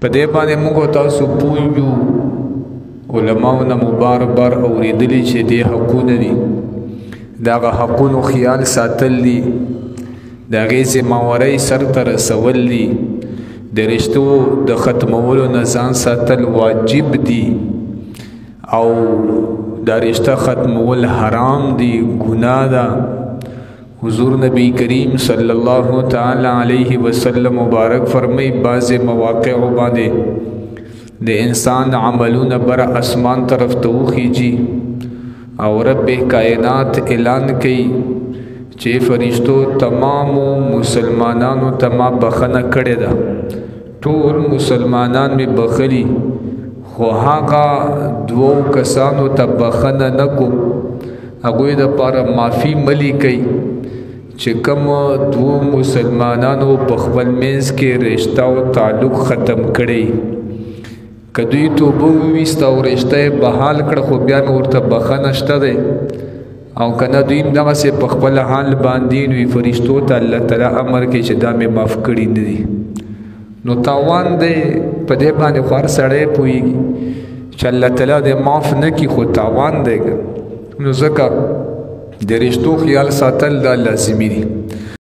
په دې باندې موږ تاسو پوه یو علماو نه بار اورېدلي چې دې حقونه دي د هغه حقونو خیال ساتل دي د هغې ذمهوارۍ سرته رسول دي د رشتو د ختمولو نه ځان ساتل واجب دي او دا رشته ختمول حرام دي ګناه ده حضور نبی کریم صلی الله تعالی علیه وسلم مبارک فرمای بعض مواقع باندې د انسان عملونه بر اسمان طرف ته وخیږي او رب کائنات اعلان کوي چې فرشتو تمامو مسلمانانو ته ما بخنه کړې ده ټول مسلمانان می بخلي خو هغه دوو کسانو ته بخنه نه کوم هغوی دپاره معافي ملی کوي چې کوم دوو مسلمانانو په خپل منځ کې رشته او تعلق ختم کړی که دوی توبه وویسته او رشته یې بحال کړه خو بیا مې ورته بخښنه شته دی او که نه دوی هم دغسې په خپل حال باندې وي فرشتو ته الله تعالی امر کوي چې دا مې معاف کړي نه دي نو تاوان دی په دې باندې خو هر سړی پوهېږي چې الله تعالی دې معاف نه کړي خو تاوان دی نو ځکه د رشتو خیال ساتل دا لازمي دي